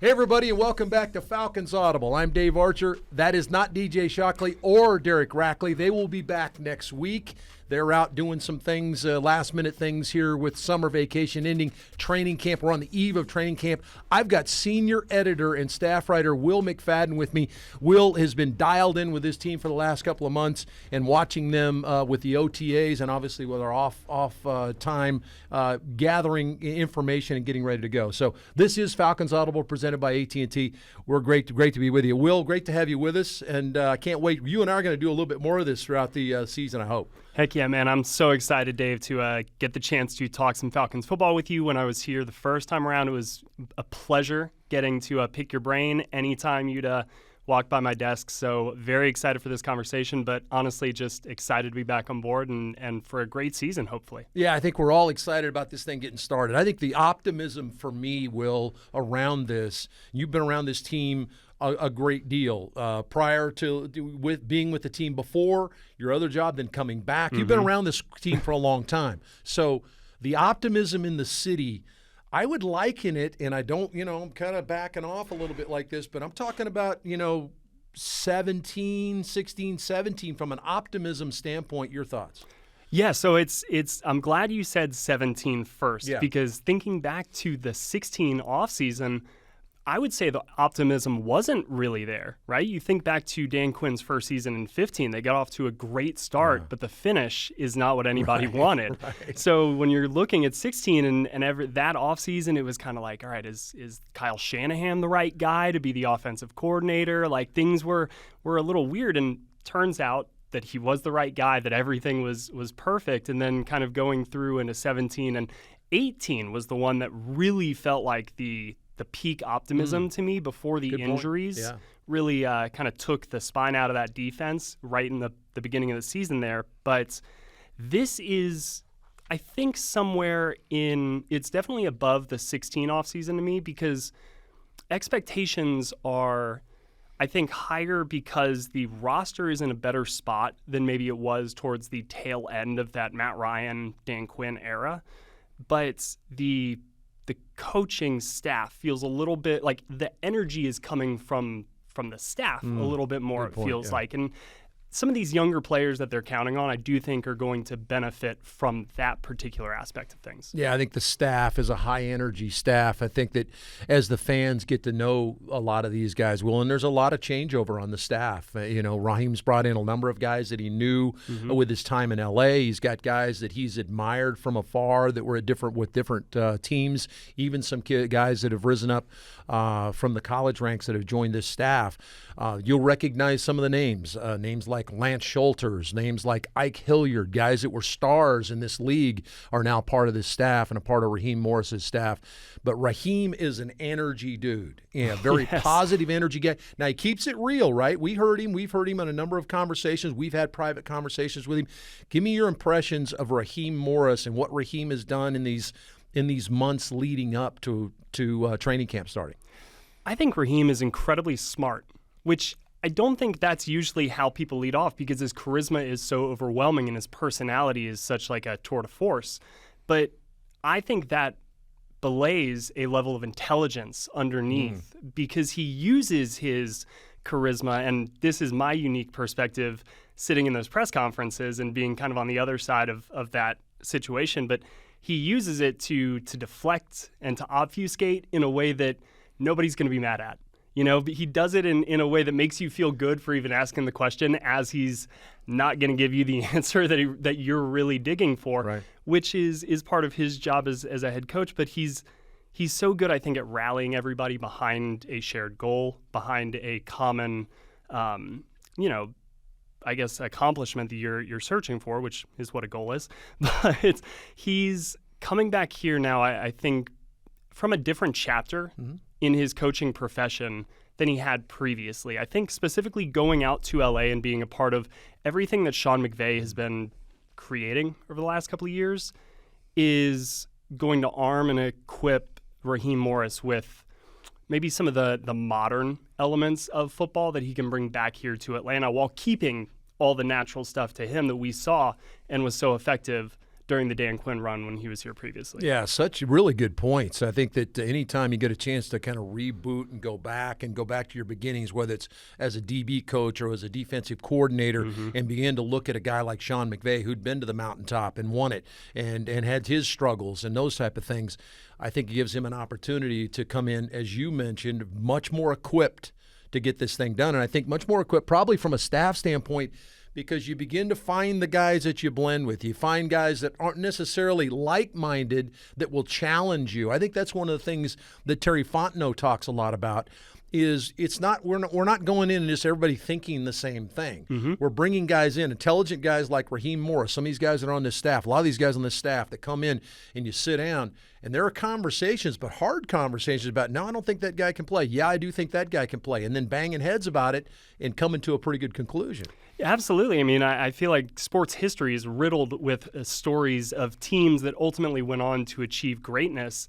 Hey, everybody, and welcome back to Falcons Audible. I'm Dave Archer. That is not DJ Shockley or Derek Rackley. They will be back next week. They're out doing some things, last-minute things here with summer vacation ending, training camp. We're on the eve of training camp. I've got senior editor and staff writer Will McFadden with me. Will has been dialed in with this team for the last couple of months and watching them with the OTAs and obviously with our off time, gathering information and getting ready to go. So this is Falcons Audible presented by AT&T. We're great to be with you. Will, great to have you with us, and I can't wait. You and I are going to do a little bit more of this throughout the season, I hope. Heck yeah, man. I'm so excited, Dave, to get the chance to talk some Falcons football with you. When I was here the first time around, it was a pleasure getting to pick your brain anytime you'd walk by my desk. So very excited for this conversation, but honestly just excited to be back on board and for a great season, hopefully. Yeah, I think we're all excited about this thing getting started. I think the optimism for me, Will, around this, you've been around this team a great deal prior to being with the team before your other job, then coming back. You've been around this team for a long time. So the optimism in the city, I would liken it, and I don't, I'm kind of backing off a little bit like this, but I'm talking about, 16, 17 from an optimism standpoint. Your thoughts? Yeah, so I'm glad you said 17 first, because thinking back to the 16 offseason, I would say the optimism wasn't really there, right? You think back to Dan Quinn's first season in 15, they got off to a great start, but the finish is not what anybody wanted. Right. So when you're looking at 16 and that offseason, it was kind of like, all right, is Kyle Shanahan the right guy to be the offensive coordinator? Like things were a little weird, and turns out that he was the right guy, that everything was perfect. And then kind of going through into 17 and 18 was the one that really felt like the peak optimism to me before the injuries really kind of took the spine out of that defense right in the beginning of the season there. But this is, I think, it's definitely above the 16 offseason to me, because expectations are, I think, higher because the roster is in a better spot than maybe it was towards the tail end of that Matt Ryan, Dan Quinn era. But the coaching staff feels a little bit like the energy is coming from the staff a little bit more, it feels like. And some of these younger players that they're counting on, I do think are going to benefit from that particular aspect of things. Yeah, I think the staff is a high-energy staff. I think that as the fans get to know a lot of these guys, and there's a lot of changeover on the staff. Raheem's brought in a number of guys that he knew with his time in L.A. He's got guys that he's admired from afar that were with different teams, even some guys that have risen up from the college ranks that have joined this staff. You'll recognize some of the names like Lance Schulters, names like Ike Hilliard, guys that were stars in this league are now part of this staff and a part of Raheem Morris's staff. But Raheem is an energy dude, very positive energy guy. Now, he keeps it real, right? We've heard him on a number of conversations. We've had private conversations with him. Give me your impressions of Raheem Morris and what Raheem has done in these months leading up to training camp starting. I think Raheem is incredibly smart, which I don't think that's usually how people lead off, because his charisma is so overwhelming and his personality is such like a tour de force. But I think that belays a level of intelligence underneath, because he uses his charisma, and this is my unique perspective sitting in those press conferences and being kind of on the other side of that situation, but he uses it to deflect and to obfuscate in a way that nobody's going to be mad at. He does it in a way that makes you feel good for even asking the question, as he's not going to give you the answer that you're really digging for, right, which is part of his job as a head coach. But he's so good, I think, at rallying everybody behind a shared goal, behind a common, I guess, accomplishment that you're searching for, which is what a goal is. But he's coming back here now, I think, from a different chapter in his coaching profession than he had previously. I think specifically going out to LA and being a part of everything that Sean McVay has been creating over the last couple of years is going to arm and equip Raheem Morris with maybe some of the modern elements of football that he can bring back here to Atlanta, while keeping all the natural stuff to him that we saw and was so effective during the Dan Quinn run when he was here previously. Yeah, such really good points. I think that anytime you get a chance to kind of reboot and go back to your beginnings, whether it's as a DB coach or as a defensive coordinator, and begin to look at a guy like Sean McVay who'd been to the mountaintop and won it and had his struggles and those type of things, I think it gives him an opportunity to come in, as you mentioned, much more equipped to get this thing done. And I think much more equipped probably from a staff standpoint, because you begin to find the guys that you blend with. You find guys that aren't necessarily like-minded that will challenge you. I think that's one of the things that Terry Fontenot talks a lot about. Is we're not going in and just everybody thinking the same thing. We're bringing guys in, intelligent guys like Raheem Morris, some of these guys that are on this staff, a lot of these guys on this staff that come in and you sit down and there are conversations, but hard conversations about, no, I don't think that guy can play. Yeah, I do think that guy can play. And then banging heads about it and coming to a pretty good conclusion. Yeah, absolutely. I mean, I feel like sports history is riddled with stories of teams that ultimately went on to achieve greatness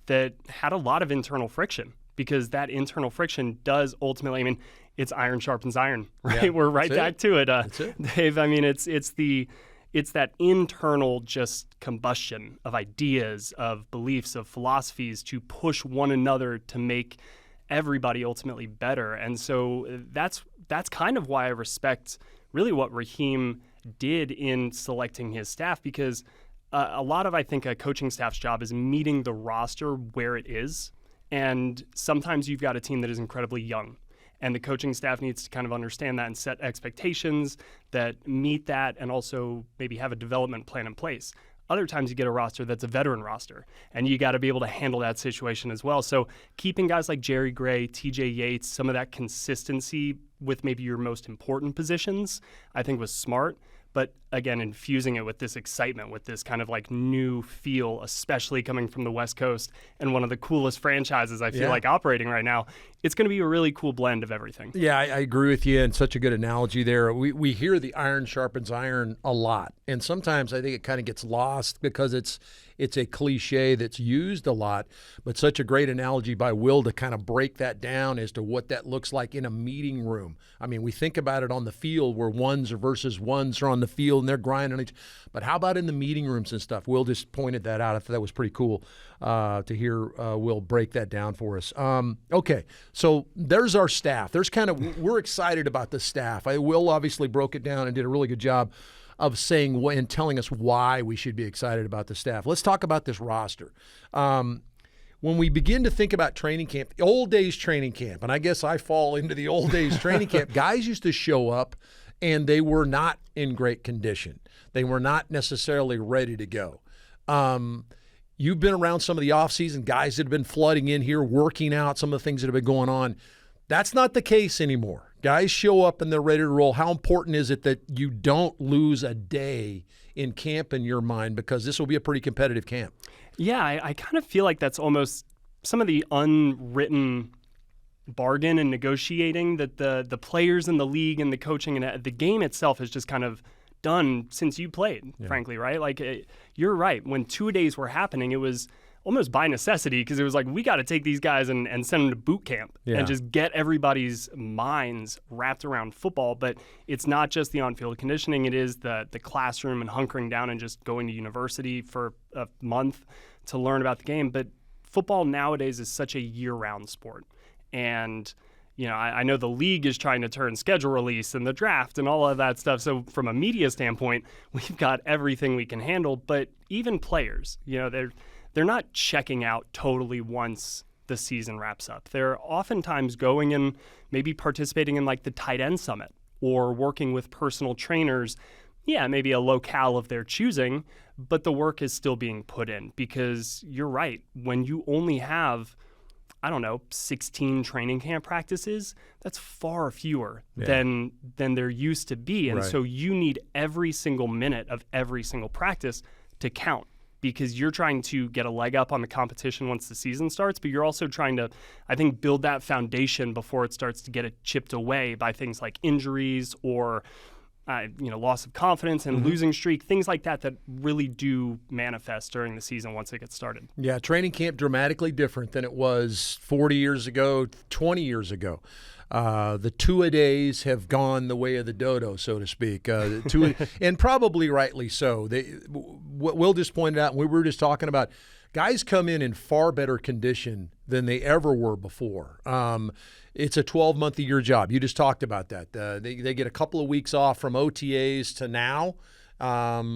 that had a lot of internal friction. Because that internal friction does ultimately, I mean, it's iron sharpens iron, right? Yeah, We're right back to it. That's it. Dave, I mean, it's that internal just combustion of ideas, of beliefs, of philosophies to push one another to make everybody ultimately better. And so that's kind of why I respect really what Raheem did in selecting his staff, because a lot of, I think, a coaching staff's job is meeting the roster where it is. And sometimes you've got a team that is incredibly young, and the coaching staff needs to kind of understand that and set expectations that meet that, and also maybe have a development plan in place. Other times you get a roster that's a veteran roster, and you got to be able to handle that situation as well. So keeping guys like Jerry Gray, TJ Yates, some of that consistency with maybe your most important positions, I think was smart. But again, infusing it with this excitement, with this kind of like new feel, especially coming from the West Coast and one of the coolest franchises I feel like operating right now, it's going to be a really cool blend of everything. Yeah, I agree with you, and such a good analogy there. We hear the iron sharpens iron a lot, and sometimes I think it kind of gets lost because it's a cliche that's used a lot, but such a great analogy by Will to kind of break that down as to what that looks like in a meeting room. I mean, we think about it on the field where ones versus ones are on the field and they're grinding each, but how about in the meeting rooms and stuff? Will just pointed that out. I thought that was pretty cool to hear Will break that down for us. Okay, so there's our staff. We're excited about the staff. Will obviously broke it down and did a really good job of saying and telling us why we should be excited about the staff. Let's talk about this roster. When we begin to think about training camp, old days training camp, and I guess I fall into the old days training camp, guys used to show up and they were not in great condition. They were not necessarily ready to go. You've been around some of the offseason guys that have been flooding in here, working out some of the things that have been going on. That's not the case anymore. Guys show up and they're ready to roll. How important is it that you don't lose a day in camp in your mind, because this will be a pretty competitive camp? Yeah, I kind of feel like that's almost some of the unwritten bargain and negotiating that the players in the league and the coaching and the game itself has just kind of done since you played, frankly, right? Like, you're right. When 2 days were happening, it was almost by necessity, because it was like, we got to take these guys and send them to boot camp and just get everybody's minds wrapped around football. But it's not just the on-field conditioning. It is the classroom and hunkering down and just going to university for a month to learn about the game. But football nowadays is such a year-round sport. And I know the league is trying to turn schedule release and the draft and all of that stuff. So from a media standpoint, we've got everything we can handle. But even players, they're not checking out totally once the season wraps up. They're oftentimes going and maybe participating in like the tight end summit or working with personal trainers. Yeah, maybe a locale of their choosing, but the work is still being put in, because you're right. When you only have 16 training camp practices, that's far fewer than there used to be. And so you need every single minute of every single practice to count, because you're trying to get a leg up on the competition once the season starts, but you're also trying to, I think, build that foundation before it starts to get it chipped away by things like injuries or loss of confidence and losing streak, things like that really do manifest during the season once it gets started. Yeah, training camp dramatically different than it was 40 years ago, 20 years ago. The two-a-days have gone the way of the dodo, so to speak, and probably rightly so. What Will just pointed out, and we were just talking about, guys come in far better condition than they ever were before. It's a 12-month-a-year job. You just talked about that. They get a couple of weeks off from OTAs to now,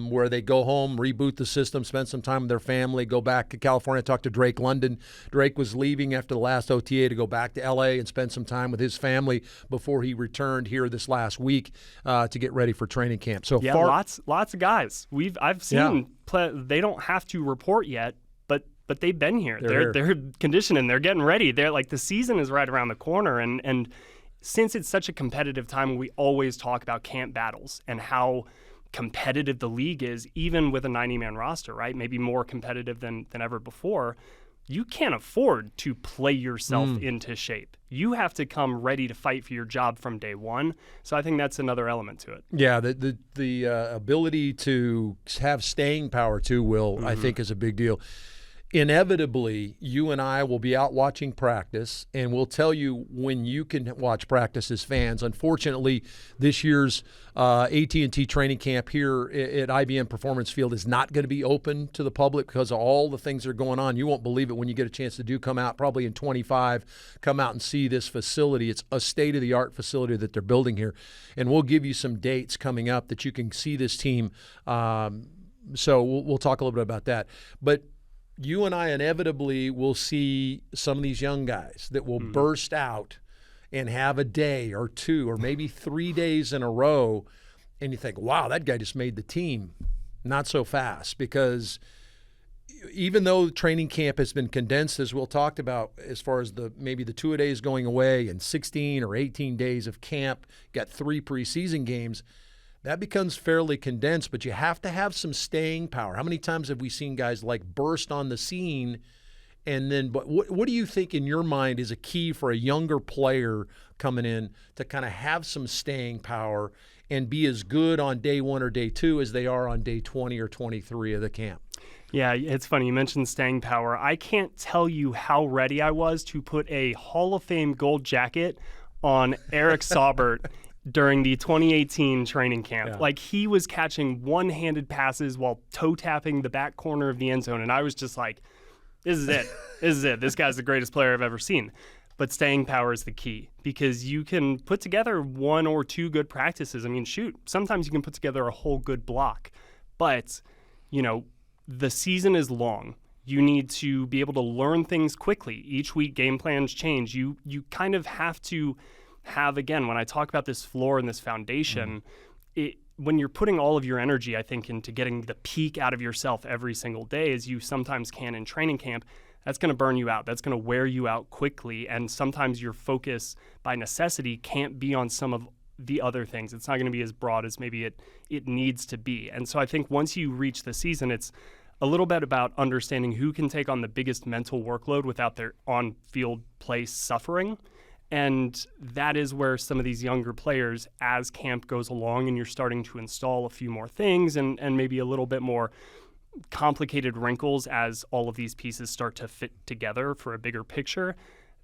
where they go home, reboot the system, spend some time with their family, go back to California, talk to Drake London. Drake was leaving after the last OTA to go back to L.A. and spend some time with his family before he returned here this last week to get ready for training camp. So yeah, lots of guys. I've seen they don't have to report yet, but they've been here. They're conditioning. They're getting ready. They're like, the season is right around the corner. And since it's such a competitive time, we always talk about camp battles and how competitive the league is, even with a 90-man roster, right? Maybe more competitive than ever before. You can't afford to play yourself into shape. You have to come ready to fight for your job from day one. So I think that's another element to it. Yeah, the ability to have staying power too, Will, I think is a big deal. Inevitably, you and I will be out watching practice, and we'll tell you when you can watch practice as fans. Unfortunately, this year's AT&T Training Camp here at IBM Performance Field is not going to be open to the public because of all the things that are going on. You won't believe it when you get a chance to come out, probably in 25, come out and see this facility. It's a state-of-the-art facility that they're building here, and we'll give you some dates coming up that you can see this team. So we'll talk a little bit about that. But you and I inevitably will see some of these young guys that will burst out and have a day or two or maybe 3 days in a row, and you think, wow, that guy just made the team. Not so fast, because even though training camp has been condensed, as Will talked about, as far as maybe the two-a-days going away and 16 or 18 days of camp, got 3 preseason games, that becomes fairly condensed, but you have to have some staying power. How many times have we seen guys like burst on the scene? And then, but what do you think in your mind is a key for a younger player coming in to kind of have some staying power and be as good on day 1 or day 2 as they are on day 20 or 23 of the camp? Yeah, it's funny. You mentioned staying power. I can't tell you how ready I was to put a Hall of Fame gold jacket on Eric Saubert during the 2018 training camp. Yeah. Like, he was catching one-handed passes while toe-tapping the back corner of the end zone, and I was just like, this is it. This is it. This guy's the greatest player I've ever seen. But staying power is the key, because you can put together 1 or 2 good practices. I mean, shoot, sometimes you can put together a whole good block. But, the season is long. You need to be able to learn things quickly. Each week, game plans change. You kind of have to have, again, when I talk about this floor and this foundation, when you're putting all of your energy, I think, into getting the peak out of yourself every single day, as you sometimes can in training camp, that's going to burn you out. That's going to wear you out quickly. And sometimes your focus by necessity can't be on some of the other things. It's not going to be as broad as maybe it needs to be. And so I think once you reach the season, it's a little bit about understanding who can take on the biggest mental workload without their on-field play suffering. And that is where some of these younger players, as camp goes along and you're starting to install a few more things and maybe a little bit more complicated wrinkles as all of these pieces start to fit together for a bigger picture,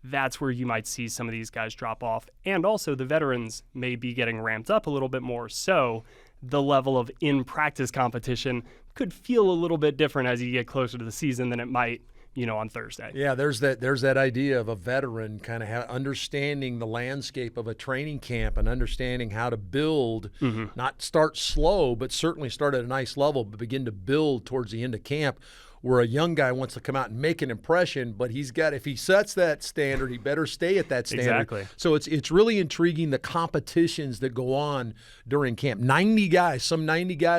that's where you might see some of these guys drop off. And also the veterans may be getting ramped up a little bit more. So the level of in-practice competition could feel a little bit different as you get closer to the season than it might on Thursday. Yeah, there's that idea of a veteran kind of understanding the landscape of a training camp and understanding how to build, not start slow, but certainly start at a nice level, but begin to build towards the end of camp, where a young guy wants to come out and make an impression, but if he sets that standard, he better stay at that standard. Exactly. So it's really intriguing, the competitions that go on during camp. 90 guys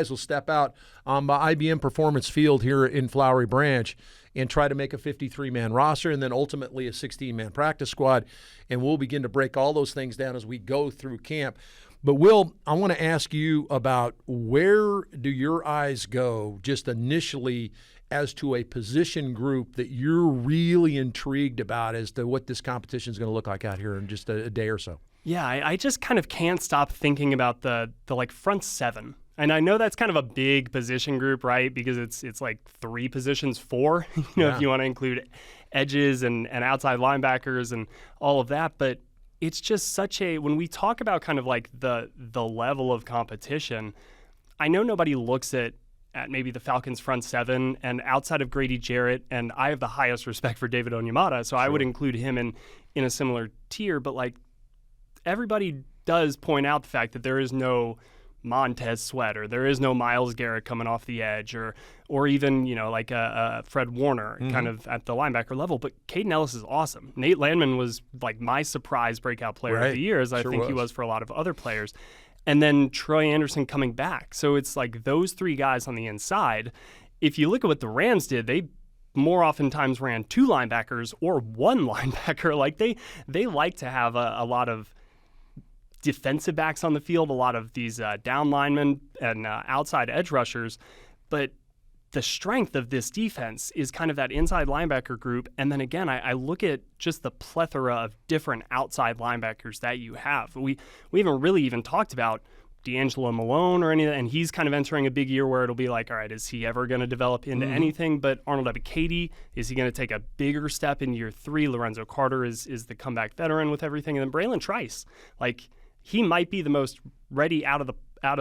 will step out on the IBM Performance Field here in Flowery Branch and try to make a 53-man roster and then ultimately a 16-man practice squad. And we'll begin to break all those things down as we go through camp. But, Will, I want to ask you about, where do your eyes go just initially as to a position group that you're really intrigued about as to what this competition is going to look like out here in just a day or so? Yeah, I just kind of can't stop thinking about the like front seven. And I know that's kind of a big position group, right? Because it's like 3 positions, 4, if you want to include edges and outside linebackers and all of that. But it's just such when we talk about kind of like the level of competition, I know nobody looks at maybe the Falcons front 7, and outside of Grady Jarrett, and I have the highest respect for David Onyemata, so I would include him in a similar tier. But like everybody does point out the fact that there is no Montez Sweat, or there is no Myles Garrett coming off the edge, or even like a Fred Warner kind of at the linebacker level. But Caden Ellis is awesome. Nate Landman was like my surprise breakout player of the year, as I think he was for a lot of other players. And then Troy Anderson coming back. So it's like those 3 guys on the inside. If you look at what the Rams did, they more oftentimes ran 2 linebackers or 1 linebacker. Like they like to have a lot of defensive backs on the field, a lot of these down linemen and outside edge rushers. But the strength of this defense is kind of that inside linebacker group. And then again, I look at just the plethora of different outside linebackers that you have. We haven't really even talked about D'Angelo Malone or any of that, and he's kind of entering a big year where it'll be like, all right, is he ever going to develop into anything? But Arnold Ebiketie, is he going to take a bigger step in year 3? Lorenzo Carter is the comeback veteran with everything. And then Braylon Trice, like, he might be the most ready out of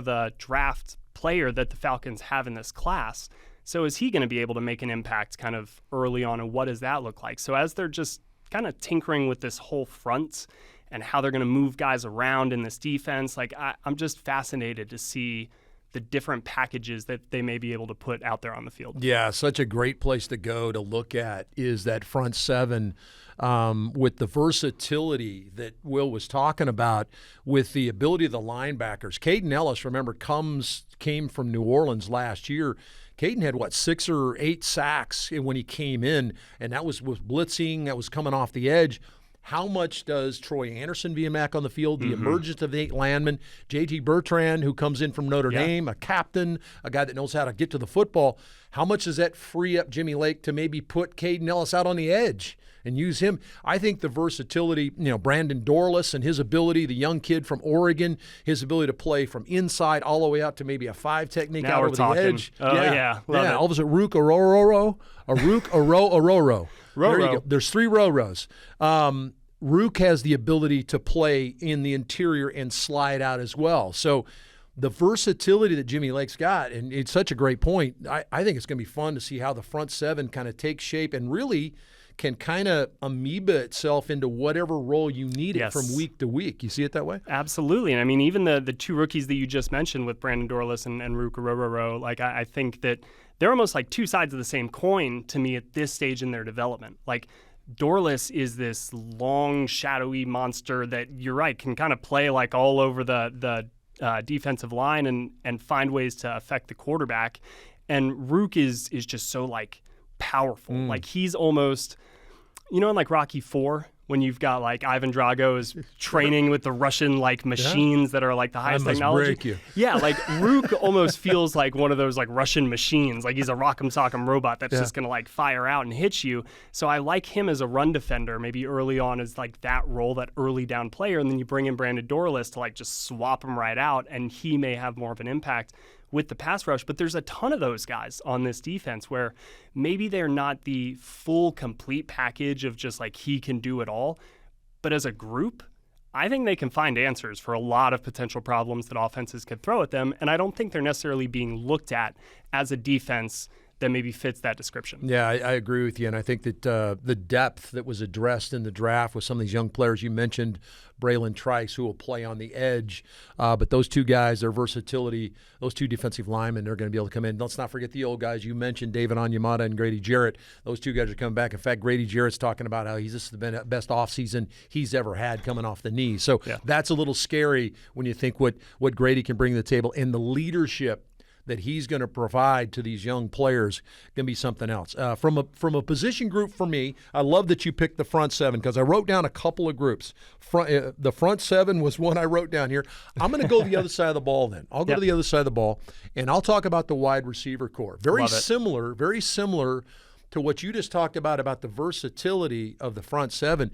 the draft player that the Falcons have in this class. So is he going to be able to make an impact kind of early on, and what does that look like? So as they're just kind of tinkering with this whole front and how they're going to move guys around in this defense, like I'm just fascinated to see the different packages that they may be able to put out there on the field. Yeah, such a great place to go to look at is that front 7 with the versatility that Will was talking about, with the ability of the linebackers. Caden Ellis, remember, came from New Orleans last year. Caden had, 6 or 8 sacks when he came in, and that was blitzing, that was coming off the edge. How much does Troy Anderson being back on the field, the emergence of Nate Landman, J.T. Bertrand, who comes in from Notre Dame, a captain, a guy that knows how to get to the football, how much does that free up Jimmy Lake to maybe put Caden Ellis out on the edge and use him? I think the versatility, Brandon Dorless and his ability, the young kid from Oregon, his ability to play from inside all the way out to maybe a 5 technique now out we're over talking. the edge. Oh, yeah. Love it. All of a sudden, Rook Ororo. There you go. There's 3 Roros. Rook has the ability to play in the interior and slide out as well. So the versatility that Jimmy Lake's got, and it's such a great point, I think it's going to be fun to see how the front 7 kind of takes shape and really can kind of amoeba itself into whatever role you need it from week to week. You see it that way? Absolutely. And I mean, even the 2 rookies that you just mentioned with Brandon Dorless and Rook Ororo, like I think that they're almost like 2 sides of the same coin to me at this stage in their development. Like, Dorless is this long, shadowy monster that, you're right, can kind of play like all over the defensive line and find ways to affect the quarterback. And Rook is just so like powerful. Like, he's almost, in like Rocky IV, when you've got like Ivan Drago is training with the Russian like machines that are like the highest technology. Break you. Yeah, like Rook almost feels like one of those like Russian machines. Like, he's a rock'em sock'em robot that's just gonna like fire out and hit you. So I like him as a run defender, maybe early on as like that role, that early down player, and then you bring in Brandon Dorless to like just swap him right out, and he may have more of an impact with the pass rush. But there's a ton of those guys on this defense where maybe they're not the full complete package of just like he can do it all, but as a group, I think they can find answers for a lot of potential problems that offenses could throw at them, and I don't think they're necessarily being looked at as a defense that maybe fits that description. Yeah, I agree with you, and I think that the depth that was addressed in the draft with some of these young players, you mentioned Braylon Trice, who will play on the edge, but those 2 guys, their versatility, those 2 defensive linemen, they're going to be able to come in. Let's not forget the old guys. You mentioned David Onyemata and Grady Jarrett. Those 2 guys are coming back. In fact, Grady Jarrett's talking about how this has been the best offseason he's ever had coming off the knee. So that's a little scary when you think what Grady can bring to the table and the leadership that he's going to provide to these young players going to be something else. From a position group for me, I love that you picked the front seven because I wrote down a couple of groups. The front seven was one I wrote down here. I'm going to go to the other side of the ball then. I'll go to the other side of the ball, and I'll talk about the wide receiver core. Very similar to what you just talked about the versatility of the front seven.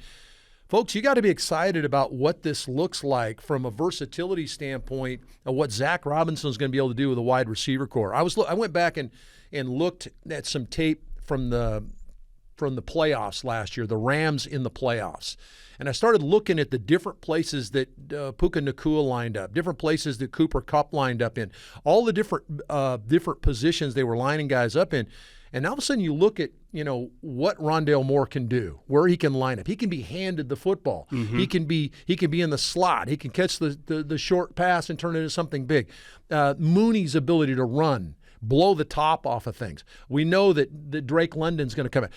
Folks, you got to be excited about what this looks like from a versatility standpoint of what Zach Robinson is going to be able to do with a wide receiver core. I went back and looked at some tape from the playoffs last year, the Rams in the playoffs. And I started looking at the different places that Puka Nacua lined up, different places that Cooper Kupp lined up in, all the different positions they were lining guys up in. And all of a sudden you look at, what Rondale Moore can do, where he can line up. He can be handed the football. Mm-hmm. He can be in the slot. He can catch the short pass and turn it into something big. Mooney's ability to run, blow the top off of things. We know that Drake London's going to come in.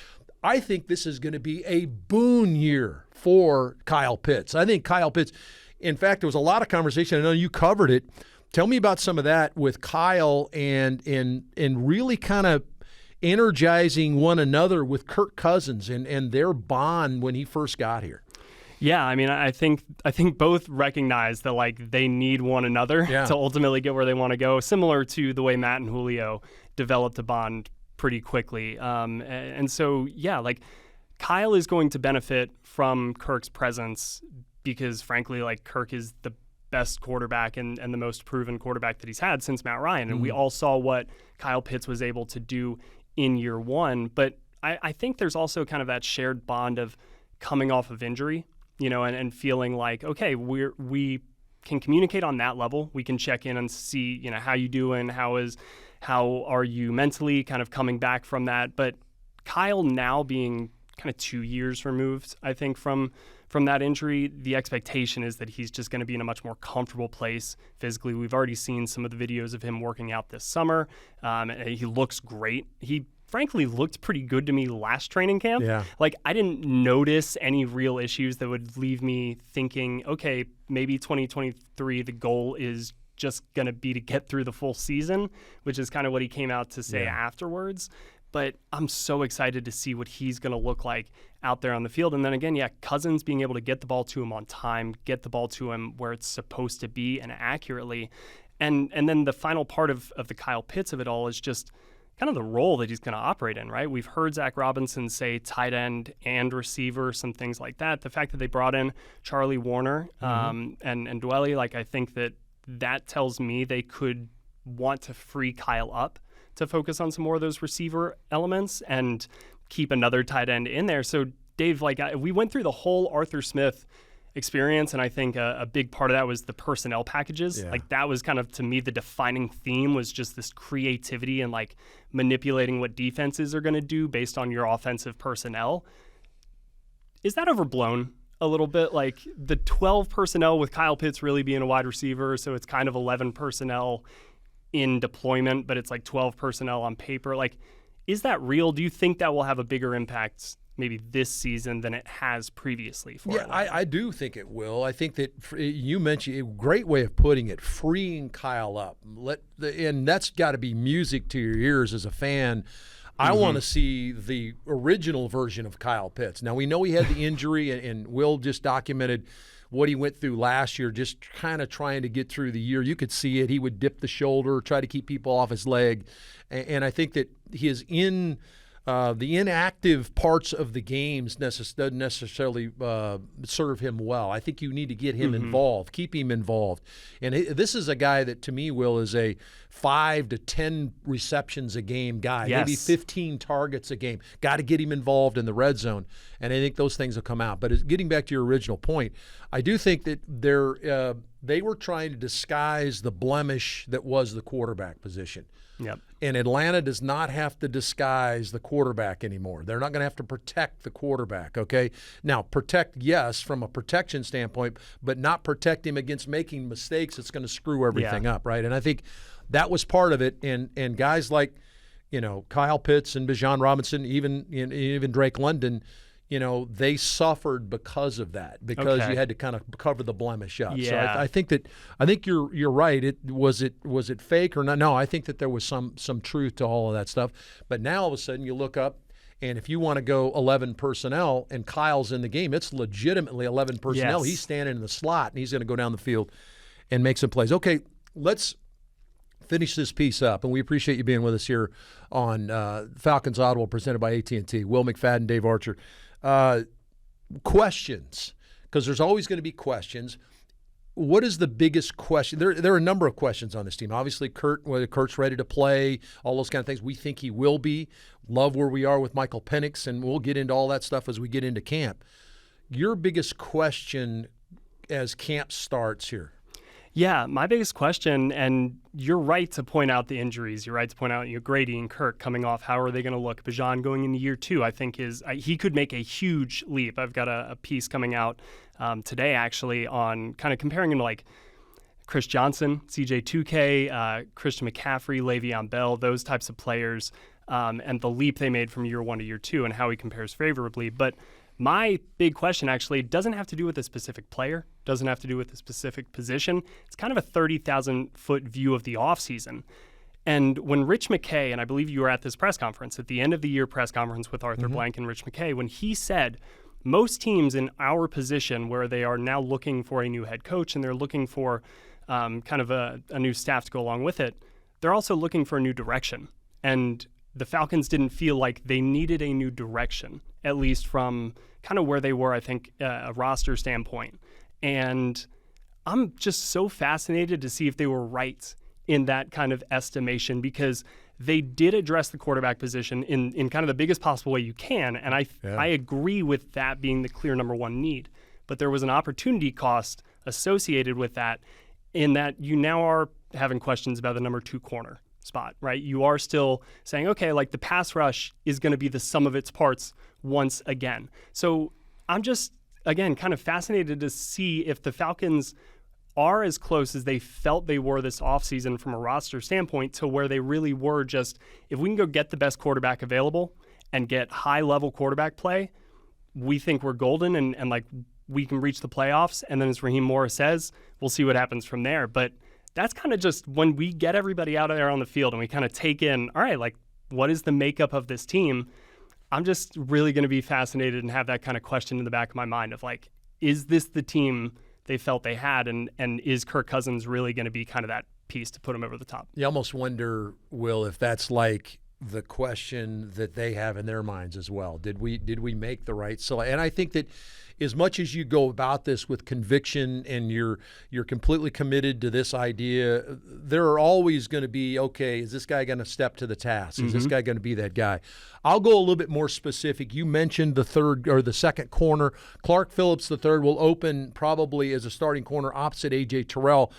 I think this is going to be a boon year for Kyle Pitts. I think Kyle Pitts, in fact, there was a lot of conversation. I know you covered it. Tell me about some of that with Kyle and really kind of energizing one another with Kirk Cousins and their bond when he first got here. Yeah, I mean, I think both recognize that they need one another to ultimately get where they want to go. Similar to the way Matt and Julio developed a bond pretty quickly, and so Kyle is going to benefit from Kirk's presence because, frankly, Kirk is the best quarterback and the most proven quarterback that he's had since Matt Ryan, and we all saw what Kyle Pitts was able to do in year one. But I think there's also kind of that shared bond of coming off of injury, and feeling like, okay, we can communicate on that level. We can check in and see, how you doing, how are you mentally kind of coming back from that. But Kyle now being kind of 2 years removed, I think, from that injury, the expectation is that he's just going to be in a much more comfortable place physically. We've already seen some of the videos of him working out this summer. He looks great. He frankly looked pretty good to me last training camp. Yeah. I didn't notice any real issues that would leave me thinking, okay, maybe 2023, the goal is just going to be to get through the full season, which is kind of what he came out to say afterwards. But I'm so excited to see what he's going to look like out there on the field. And then again, Cousins being able to get the ball to him on time, get the ball to him where it's supposed to be and accurately. And then the final part of the Kyle Pitts of it all is just kind of the role that he's going to operate in, right? We've heard Zach Robinson say tight end and receiver, some things like that. The fact that they brought in Charlie Warner and Dwelly, I think that tells me they could want to free Kyle up to focus on some more of those receiver elements and keep another tight end in there. So, Dave, we went through the whole Arthur Smith experience, and I think a big part of that was the personnel packages. Yeah. That was kind of, to me, the defining theme was just this creativity and manipulating what defenses are going to do based on your offensive personnel. Is that overblown a little bit? The 12 personnel with Kyle Pitts really being a wide receiver, so it's kind of 11 personnel in deployment, but it's 12 personnel on paper. Is that real? Do you think that will have a bigger impact maybe this season than it has previously for Atlanta? I do think it will. I think that you mentioned a great way of putting it, freeing Kyle up. And that's got to be music to your ears as a fan. I want to see the original version of Kyle Pitts. Now, we know he had the injury, and Will just documented what he went through last year, just kind of trying to get through the year. You could see it. He would dip the shoulder, try to keep people off his leg. And I think that his the inactive parts of the games doesn't necessarily serve him well. I think you need to get him involved, keep him involved. And this is a guy that, to me, Will, is a 5 to 10 receptions a game guy, maybe 15 targets a game. Got to get him involved in the red zone, and I think those things will come out. But getting back to your original point, I do think that they were trying to disguise the blemish that was the quarterback position. Yep. And Atlanta does not have to disguise the quarterback anymore. They're not going to have to protect the quarterback, okay? Now, protect, yes, from a protection standpoint, but not protect him against making mistakes. It's going to screw everything up, right? And I think that was part of it. And guys like, Kyle Pitts and Bijan Robinson, even Drake London, they suffered because of that, because you had to kind of cover the blemish up. Yeah. So I think you're right. Was it fake or not? No, I think that there was some truth to all of that stuff. But now all of a sudden you look up, and if you want to go 11 personnel and Kyle's in the game, it's legitimately 11 personnel. Yes. He's standing in the slot, and he's going to go down the field and make some plays. Okay, let's finish this piece up, and we appreciate you being with us here on Falcons Audible, presented by AT&T. Will McFadden, Dave Archer. Questions, because there's always going to be questions. What is the biggest question? There are a number of questions on this team. Obviously, whether Kurt's ready to play, all those kind of things. We think he will be. Love where we are with Michael Penix, and we'll get into all that stuff as we get into camp. Your biggest question as camp starts here? Yeah, my biggest question, and you're right to point out the injuries. You're right to point out Grady and Kirk coming off. How are they going to look? Bajan going into year 2, I think he could make a huge leap. I've got a piece coming out today, actually, on kind of comparing him to like Chris Johnson, CJ 2K, Christian McCaffrey, Le'Veon Bell, those types of players, and the leap they made from year 1 to year 2 and how he compares favorably. But my big question actually doesn't have to do with a specific player, doesn't have to do with a specific position. It's kind of a 30,000-foot view of the offseason. And when Rich McKay, and I believe you were at this press conference, at the end of the year press conference with Arthur Blank and Rich McKay, when he said most teams in our position where they are now looking for a new head coach and they're looking for kind of a new staff to go along with it, they're also looking for a new direction. And the Falcons didn't feel like they needed a new direction, at least from kind of where they were, I think, a roster standpoint. And I'm just so fascinated to see if they were right in that kind of estimation, because they did address the quarterback position in kind of the biggest possible way you can. And I agree with that being the clear number one need. But there was an opportunity cost associated with that, in that you now are having questions about the number 2 corner spot, right? You are still saying, okay, like the pass rush is going to be the sum of its parts once again. So I'm just, again, kind of fascinated to see if the Falcons are as close as they felt they were this offseason from a roster standpoint to where they really were. Just, if we can go get the best quarterback available and get high-level quarterback play, we think we're golden and like we can reach the playoffs. And then, as Raheem Morris says, we'll see what happens from there. But that's kind of just when we get everybody out of there on the field and we kind of take in, all right, like, what is the makeup of this team? I'm just really going to be fascinated and have that kind of question in the back of my mind of, like, is this the team they felt they had, and is Kirk Cousins really going to be kind of that piece to put him over the top? You almost wonder, Will, if that's like the question that they have in their minds as well. Did we make the right selection? And I think that as much as you go about this with conviction and you're completely committed to this idea, there are always going to be, okay, is this guy going to step to the task? Is this guy going to be that guy? I'll go a little bit more specific. You mentioned the second corner. Clark Phillips III will open probably as a starting corner opposite A.J. Terrell.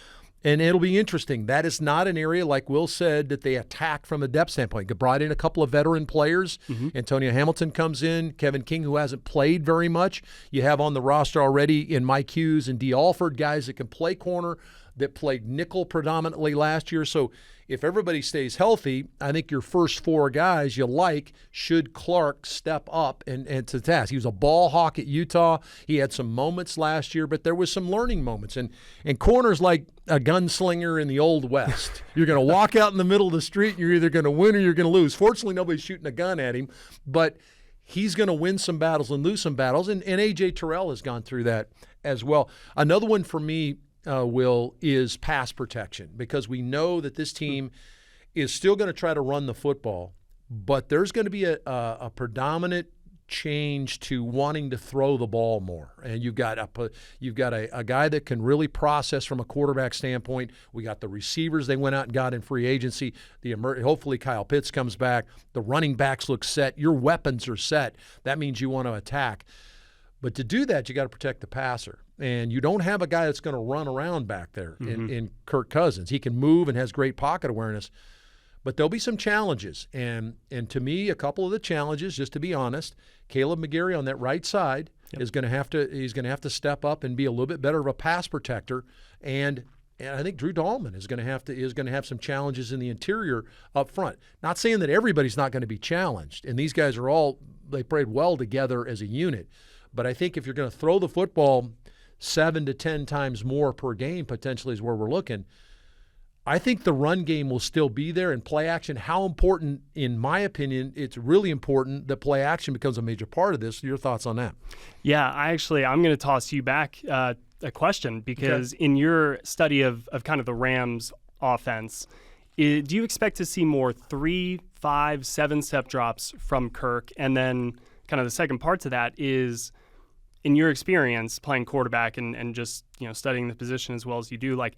And it'll be interesting. That is not an area, like Will said, that they attack from a depth standpoint. They brought in a couple of veteran players. Antonio Hamilton comes in. Kevin King, who hasn't played very much. You have on the roster already in Mike Hughes and D. Alford, guys that can play corner, that played nickel predominantly last year. So if everybody stays healthy, I think your first 4 guys you like should Clark step up and to the task. He was a ball hawk at Utah. He had some moments last year, but there was some learning moments. And corners like a gunslinger in the Old West. You're going to walk out in the middle of the street, and you're either going to win or you're going to lose. Fortunately, nobody's shooting a gun at him, but he's going to win some battles and lose some battles. And A.J. Terrell has gone through that as well. Another one for me, Will, is pass protection, because we know that this team is still going to try to run the football, but there's going to be a predominant change to wanting to throw the ball more. And you've got a guy that can really process from a quarterback standpoint. We got the receivers they went out and got in free agency. Hopefully Kyle Pitts comes back. The running backs look set. Your weapons are set. That means you want to attack. But to do that, you got to protect the passer. And you don't have a guy that's going to run around back there in Kirk Cousins. He can move and has great pocket awareness. But there'll be some challenges. And to me, a couple of the challenges, just to be honest, Caleb McGarry on that right side is going to have to step up and be a little bit better of a pass protector. And I think Drew Dahlman is going to have some challenges in the interior up front. Not saying that everybody's not going to be challenged. And these guys are all played well together as a unit. But I think if you're going to throw the football 7 to 10 times more per game, potentially is where we're looking, I think the run game will still be there, and play action, how important, in my opinion, it's really important that play action becomes a major part of this. Your thoughts on that? Yeah, I'm going to toss you back a question, because in your study of kind of the Rams offense, do you expect to see more 3, 5, 7-step drops from Kirk? And then kind of the second part to that is, in your experience playing quarterback and just, studying the position as well as you do, like,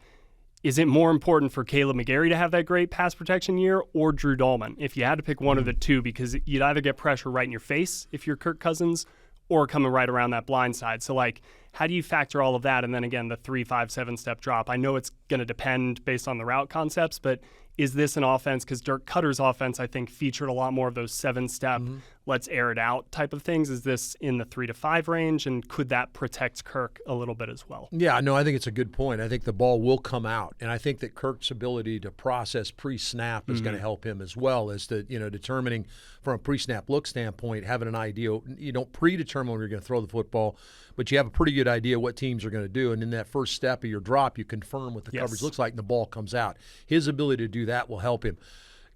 is it more important for Caleb McGarry to have that great pass protection year, or Drew Dahlman? If you had to pick one of the two, because you'd either get pressure right in your face if you're Kirk Cousins, or coming right around that blind side. So, like, how do you factor all of that? And then again, the 3, 5, 7-step drop. I know it's going to depend based on the route concepts, but is this an offense? Because Dirk Cutter's offense, I think, featured a lot more of those 7-step, let's air it out type of things. Is this in the 3 to 5 range, and could that protect Kirk a little bit as well? Yeah, no, I think it's a good point. I think the ball will come out, and I think that Kirk's ability to process pre-snap is going to help him as well as to, determining from a pre-snap look standpoint, having an idea. You don't predetermine when you're going to throw the football, but you have a pretty good idea what teams are going to do, and in that first step of your drop, you confirm what the coverage looks like, and the ball comes out. His ability to do that will help him.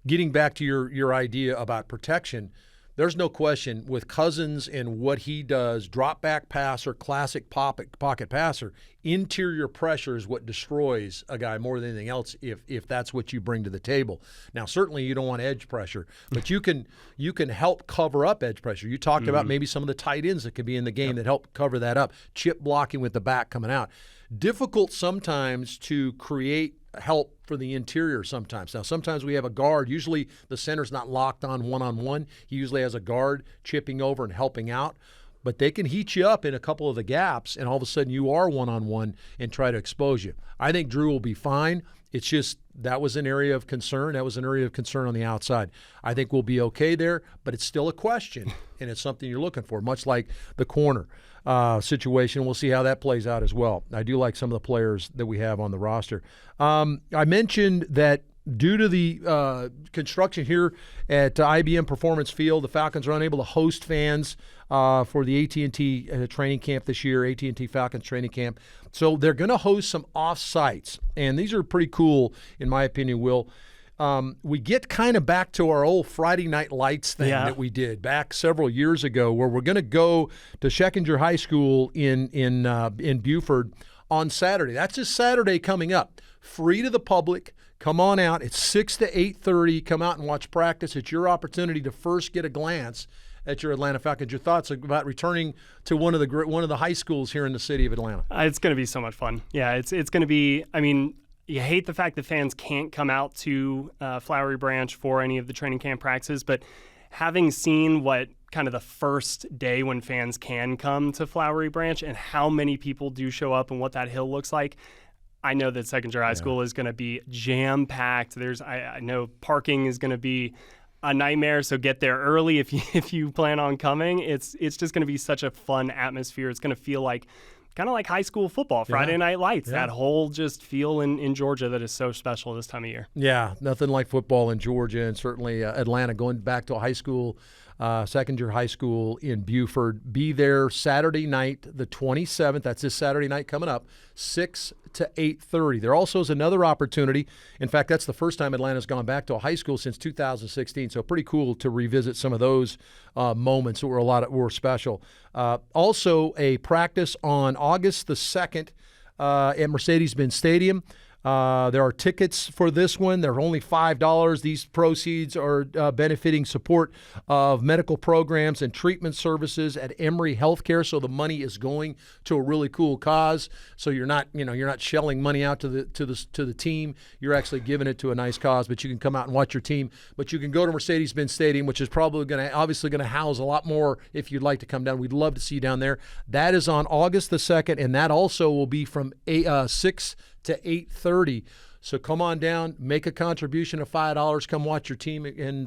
Getting back to your idea about protection, there's no question with Cousins and what he does, drop back passer, classic pocket passer, interior pressure is what destroys a guy more than anything else if that's what you bring to the table. Now, certainly you don't want edge pressure, but you can help cover up edge pressure. You talked about maybe some of the tight ends that could be in the game that help cover that up, chip blocking with the back coming out. Difficult sometimes to create help for the interior sometimes. Now, sometimes we have a guard. Usually the center's not locked on one-on-one. He usually has a guard chipping over and helping out. But they can heat you up in a couple of the gaps, and all of a sudden you are one-on-one and try to expose you. I think Drew will be fine. It's just that was an area of concern. That was an area of concern on the outside. I think we'll be okay there, but it's still a question, and it's something you're looking for, much like the corner situation. We'll see how that plays out as well. I do like some of the players that we have on the roster. I mentioned that due to the construction here at IBM Performance Field, the Falcons are unable to host fans for the AT&T Training Camp this year, AT&T Falcons Training Camp. So they're going to host some off-sites, and these are pretty cool, in my opinion, Will. We get kind of back to our old Friday Night Lights thing that we did back several years ago, where we're going to go to Schekinger High School in Buford on Saturday. That's this Saturday coming up. Free to the public. Come on out. It's 6 to 8:30. Come out and watch practice. It's your opportunity to first get a glance at your Atlanta Falcons. Your thoughts about returning to one of the high schools here in the city of Atlanta? It's going to be so much fun. Yeah, it's going to be. I mean, you hate the fact that fans can't come out to Flowery Branch for any of the training camp practices, but having seen what kind of the first day when fans can come to Flowery Branch and how many people do show up and what that hill looks like, I know that Schekinger High School is going to be jam-packed. I know parking is going to be a nightmare, so get there early if you plan on coming. It's just going to be such a fun atmosphere. It's going to feel like kind of like high school football, Friday Night Lights, that whole just feel in Georgia that is so special this time of year. Yeah, nothing like football in Georgia, and certainly Atlanta, going back to a high school, Schekinger High School in Buford. Be there Saturday night, the 27th. That's this Saturday night coming up, 6 to 8:30. There also is another opportunity. In fact, that's the first time Atlanta's gone back to a high school since 2016. So pretty cool to revisit some of those moments that were special. Also, a practice on August the 2nd at Mercedes-Benz Stadium. There are tickets for this one. They're only $5. These proceeds are benefiting support of medical programs and treatment services at Emory Healthcare. So the money is going to a really cool cause. So you're not shelling money out to the team. You're actually giving it to a nice cause. But you can come out and watch your team. But you can go to Mercedes-Benz Stadium, which is probably obviously going to house a lot more if you'd like to come down. We'd love to see you down there. That is on August the 2nd, and that also will be from 6 to 8:30. So come on down, make a contribution of $5, come watch your team and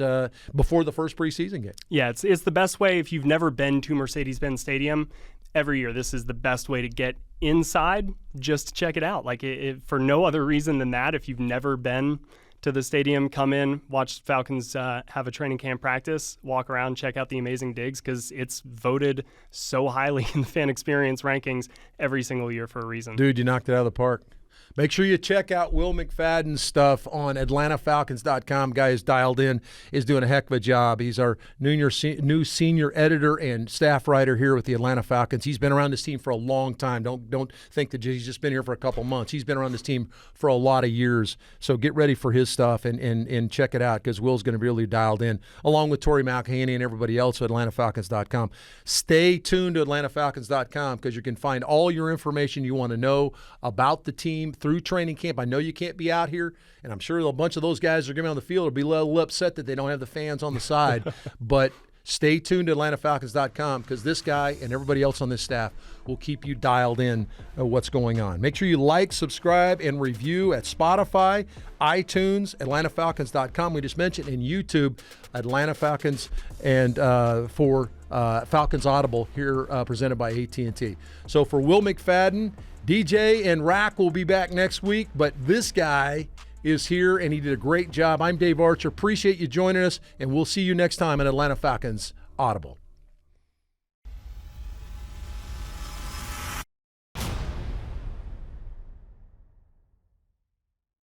before the first preseason game. Yeah, it's the best way. If you've never been to Mercedes-Benz Stadium, every year this is the best way to get inside just to check it out. Like for no other reason than that, if you've never been to the stadium, come in, watch Falcons have a training camp practice, walk around, check out the amazing digs, because it's voted so highly in the fan experience rankings every single year for a reason. Dude, you knocked it out of the park. Make sure you check out Will McFadden's stuff on AtlantaFalcons.com. Guy is dialed in, is doing a heck of a job. He's our new senior editor and staff writer here with the Atlanta Falcons. He's been around this team for a long time. Don't think that he's just been here for a couple months. He's been around this team for a lot of years. So get ready for his stuff and check it out, because Will's going to be really dialed in, along with Tori McElhaney and everybody else at AtlantaFalcons.com. Stay tuned to AtlantaFalcons.com, because you can find all your information you want to know about the team through training camp. I know you can't be out here, and I'm sure a bunch of those guys are going to be on the field will be a little upset that they don't have the fans on the side. But stay tuned to AtlantaFalcons.com, because this guy and everybody else on this staff will keep you dialed in what's going on. Make sure you like, subscribe, and review at Spotify, iTunes, AtlantaFalcons.com, we just mentioned, and YouTube, Atlanta Falcons, and for Falcons Audible here presented by AT&T. So for Will McFadden, DJ and Rack will be back next week, but this guy is here, and he did a great job. I'm Dave Archer. Appreciate you joining us, and we'll see you next time at Atlanta Falcons Audible.